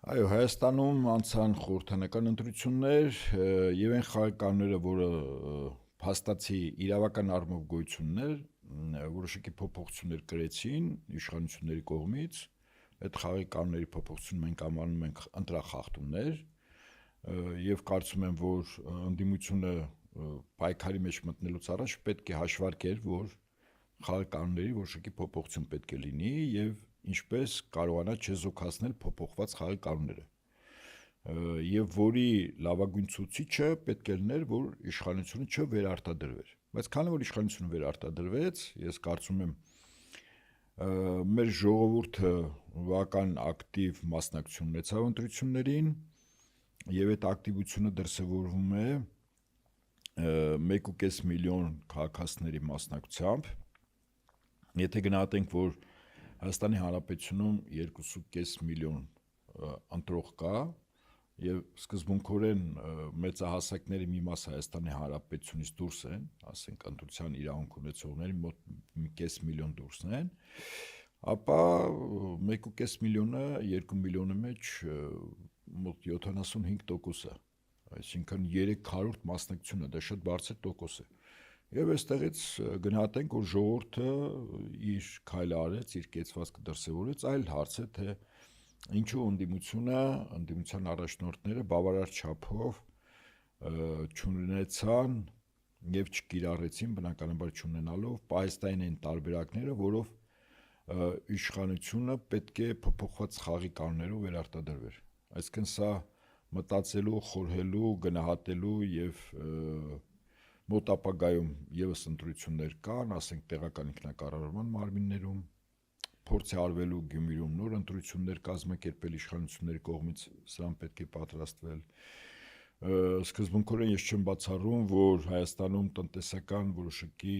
Այո, Հայաստանում անցան խորհրդանական ընտրություններ եւ այն խաղականները, որը փաստացի իրավական առումով գոյություններ, որոշակի փոփոխություններ կրեցին իշխանությունների կողմից, այդ խաղականների փոփոխություն մենք անվանում ենք ընտրախախտումներ եւ կարծում եմ, որ ընդդիմությունը պայքարի մեջ մտնելուց առաջ պետք է հաշվարկեր, որ խաղականների որոշակի փոփոխություն պետք է լինի եւ ինչպես կարողանա չեզոքացնել փոփոխված խաղականները եւ որի լավագույն ցուցիչը պետք է լիներ, որ իշխանությունը չվերարտադրվեր։ Բայց քանի որ իշխանությունը վերարտադրվեց, ես կարծում եմ մեր ժողովուրդը վական ակտիվ մասնակցություն ունեցավ ընտրություններին եւ այդ ակտիվությունը դրսեւորվում է 1.5 միլիոն քաղաքացիների մասնակցությամբ։ Եթե գնահատենք, որ Հայաստանի Հանրապետությունում 2.5 միլիոն ընտրող կա եւ սկզբունքորեն մեծահասակների մի մասը Հայաստանի Հանրապետությունից դուրս են, ասենք ընտրության իրավունք ունեցողների մոտ 1.5 միլիոն դուրսն են, ապա 1.5 միլիոնը 2 միլիոնի մեջ մոտ 75% է, այսինքն 300 մասնակցությունը, դա շատ բարձր տոկոս է։ Եվ այստեղից գնահատենք, որ ժողովուրդը իր քայլը արեց, իր կեցվածքը դրսևորեց, այլ հարց է, թե ինչու ընդդիմության առաջնորդները բավարար չափով չունեցան եւ չկիրառեցին, բնականաբար չունենալով պահեստային տարբերակները, որով իշխանությունը պետք է փոփոխված խաղի կանոններով վերարտադրվեր։ Այսինքն սա մտածելու, խորհելու, գնահատելու եւ մոտ ապագայում եւս ընտրություններ կան, ասենք տեղական ինքնակառավարման մարմիններում, փորձ է արվելու Գյումրիում նոր ընտրություններ կազմակերպել իշխանությունների կողմից, սրան պետք է պատրաստվել։ Սկզբունքորեն ես չեմ բացառում, որ Հայաստանում տնտեսական որոշակի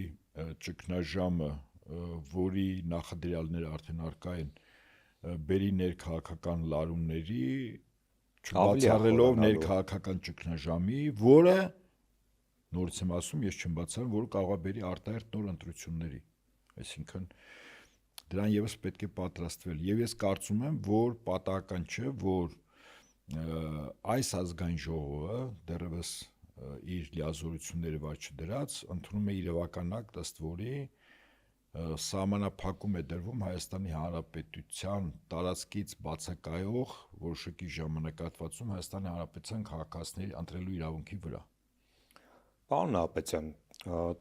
ճգնաժամը, որի նախադրյալները արդեն արկա են, բերի ներքաղաքական լարումների, չբացառելով ներքաղաքական ճգնաժամի, որը նորից եմ ասում, ես չեմ բացառում, որ կարող է բերի արտահերթ նոր ընտրությունների։ Այսինքն դրան եւս պետք է պատրաստվել։ Եվ ես կարծում եմ, որ պատահական չէ, որ այս ազգային ժողովը դեռևս իր լիազորությունները վար չդրած ընդունում է իրավական ակտ, ըստ որի սահմանափակում է դրվում Հայաստանի Հանրապետության տարածքից բացակայող որոշակի ժամանակահատվածում Հայաստանի Հանրապետության քաղաքացիների ընտրելու իրավունքի վրա։ Պարոն Նահապետյան,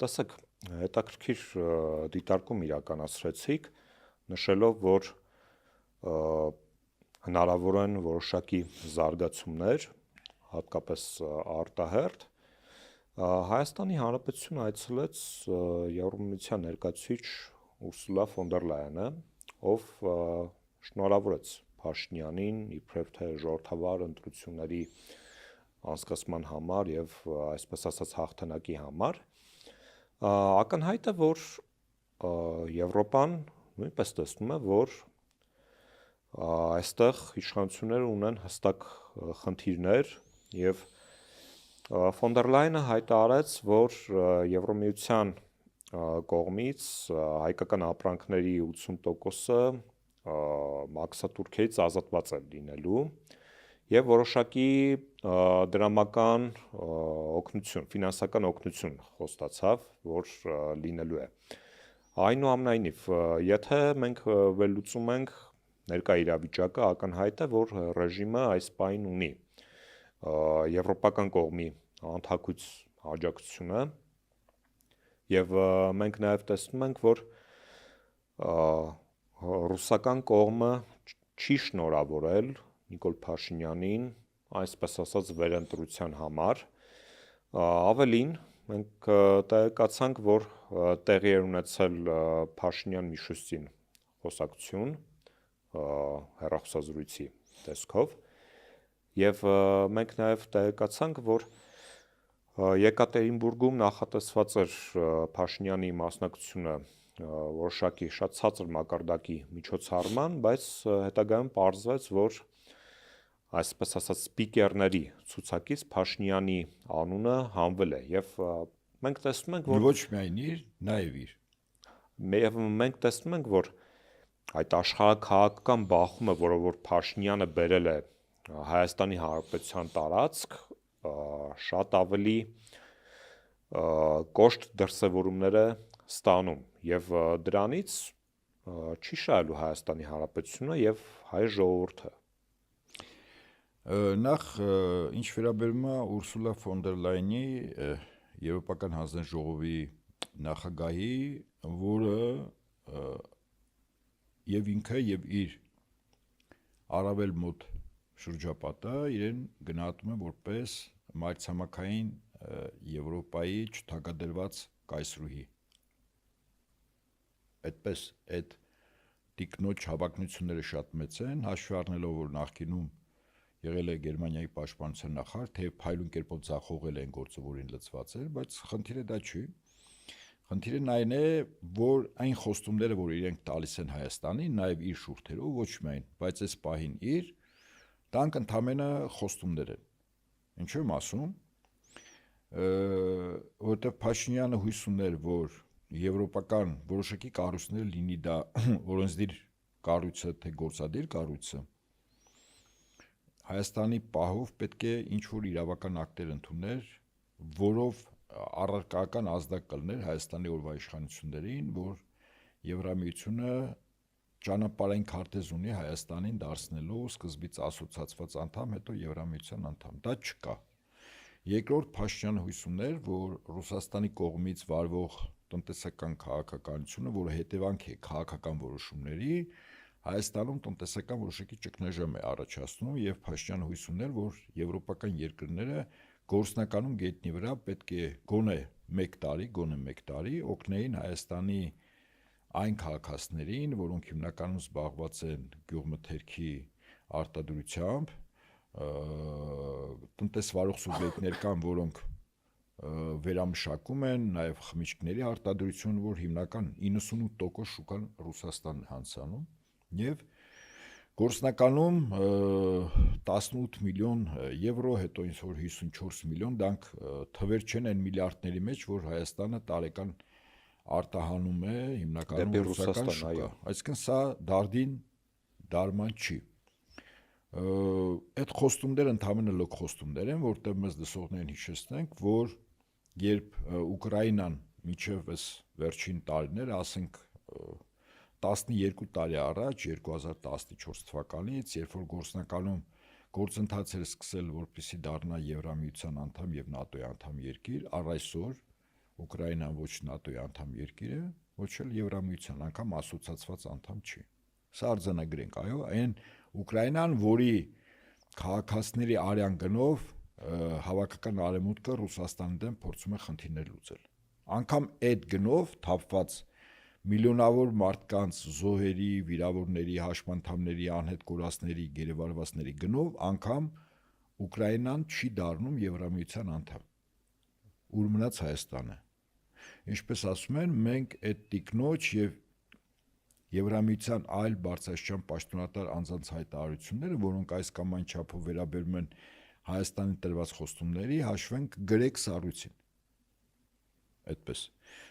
տեսեք, հետաքրքիր դիտարկում իրականացրեցիք, նշելով, որ հնարավոր են որոշակի զարգացումներ, հատկապես արտահերթ։ Հայաստանի Հանրապետությունը այցելեց Եվրոմիության ներկայացուցիչ Ուրսուլա ֆոն դեր Լայենը, ով շնորհավորեց Փաշինյանին իբրև թե ժողովրդավար ընտրությունների անցկացման համար եւ այսպես ասած հաղթանակի համար, ակնհայտ է, որ Եվրոպան նույնպես տեսնում է, որ այստեղ իշխանությունները ունեն հստակ խնդիրներ եւ ֆոն դեր Լայենը հայտարարեց, որ Եվրոմիության կողմից հայկական ապրանքների 80%-ը մաքսատուրքերից ազատված է լինելու եւ որոշակի դրամական օգնություն, ֆինանսական օգնություն խոստացավ, որ լինելու է։ Այնուամենայնիվ, եթե մենք վերլուծում ենք ներկա իրավիճակը, ակնհայտ է, որ ռեժիմը այս պահին ունի եվրոպական կողմի անթակույց աջակցությունը եւ մենք նաեւ տեսնում ենք, որ ռուսական կողմը չի շնորհավորել Նիկոլ Փաշինյանին, այսպես ասած, վերընտրության համար, ավելին մենք տեղեկացանք, որ տեղի էր ունեցել Փաշինյան-Միշուստին խոսակցություն հեռախոսազրույցի տեսքով եւ մենք նաեւ տեղեկացանք, որ Եկատերինբուրգում նախատեսված էր Փաշինյանի մասնակցությունը որոշակի շատ ցածր մակարդակի միջոցառման, բայց հետագայում պարզվեց, որ այսպես ասած սպիկերների ցուցակից Փաշինյանի անունը հանվել է եւ մենք տեսնում ենք, որ ոչ միայն իր, նաեւ իր մենք տեսնում ենք, որ այդ աշխարհաքաղաքական բախումը, որը որ Փաշինյանը բերել է Հայաստանի Հանրապետության տարածք շատ ավելի կոշտ դրսևորումներ է ստանում եւ դրանից չի շահելու Հայաստանի Հանրապետությունը եւ հայ ժողովուրդը։ Նախ ինչ վերաբերում է Ուրսուլա ֆոն դեր Լայնի Եվրոպական հանձնաժողովի ժողովի նախագահի, որը եւ ինքը եւ իր առավել մոտ շրջապատը իրեն գնահատում է որպես մայրցամաքային Եվրոպայի չթագադրված կայսրուհի։ Այդպես այդ տիկնոջ հավակնությունները շատ մեծ են, հաշվի առնելով որ նախկինում եղել է Գերմանիայի պաշտպանության նախարար, թեև փայլուն կերպով ձախողել են գործը, որին լծված էր, բայց խնդիրը դա չի։ Խնդիրն այն է, որ այն խոստումները, որ իրենք տալիս են Հայաստանին, նաև իր շուրթերով, ոչ միայն, բայց այս պահին իր, դրանք ընդամենը խոստումներ են։ Ինչու եմ ասում, որովհետև Փաշինյանը հույս ուներ, որ եվրոպական որոշակի կառույցներ լինի դա օրենսդիր կառույցը, թե գործադիր կառույցը, Հայաստանի պահով պետք է ինչ-որ իրավական ակտեր ընդուներ, որով առարկական ազդակ կլներ Հայաստանի օրվա իշխանություններին, որ Եվրամիությունը ճանապարհային քարտեզ ունի Հայաստանին դարձնելու սկզբից ասոցիացված անդամ, հետո Եվրամիության անդամ։ Դա չկա։ Երկրորդ Փաշինյանը հույս ուներ, որ Ռուսաստանի կողմից վարվող տնտեսական քաղաքականությունը, որը հետևանք է քաղաքական որոշումների, Հայաստանում տնտեսական որոշակի ճգնաժամ է առաջացնում եւ Փաշինյանը հույս ուներ, որ եվրոպական երկրները գործնականում գետնի վրա պետք է գոնե 1 տարի օգնեին Հայաստանի այն քաղաքացիներին, որոնք հիմնականում զբաղված են գյուղմթերքի արտադրությամբ, տնտեսվարող սուբյեկտներ կան, որոնք վերամշակում են, նաև խմիչքների արտադրություն, որ հիմնական 98% շուկան Ռուսաստանն է հանձնում, եւ գործնականում 18 միլիոն եվրո, հետո ինչ որ 54 միլիոն, դրանք թվեր չեն այն միլիարդների մեջ, որ Հայաստանը տարեկան արտահանում է հիմնականում ռուսական շուկա։ Այսինքն սա դարդին դարման չի։ Այդ խոստումները ընդհանրապես լոկ խոստումներ են, որտեղ մեզ լսողներին հիշեցնենք, որ երբ Ուկրաինան մինչև այս վերջին տարիները, ասենք 12 տարի առաջ, 2014 թվականից, երբ որ գործնականում գործընթաց էր սկսել, որպեսզի դառնա Եվրամիության անդամ եւ ՆԱՏՕ-ի անդամ երկիր, առ այսօր Ուկրաինան ոչ ՆԱՏՕ-ի անդամ երկիր է, ոչ էլ Եվրամիության, անգամ ասոցիացված անդամ չի։ Սա արձանագրենք, այո, այն Ուկրաինան, որի քաղաքացիների արյան գնով հավաքական արևմուտքը Ռուսաստանի դեմ փորձում է խնդիրներ լուծել։ Անկամ այդ գնով թափված միլիոնավոր մարդկանց զոհերի, վիրավորների, հաշմանդամների, անհետ կորածների, գերեվարվածների գնով անգամ Ուկրաինան չի դառնում Եվրամիության անդամ։ Ուր մնաց Հայաստանը։ Ինչպես ասում են, մենք այդ տիկնոջ եւ Եվրամիության այլ բարձրաստիճան պաշտոնատար անձանց հայտարարությունները, որոնք այս կամ այն չափով վերաբերում են Հայաստանի տրված խոստումների, հաշվենք գրեք սառույցին։ Այդպես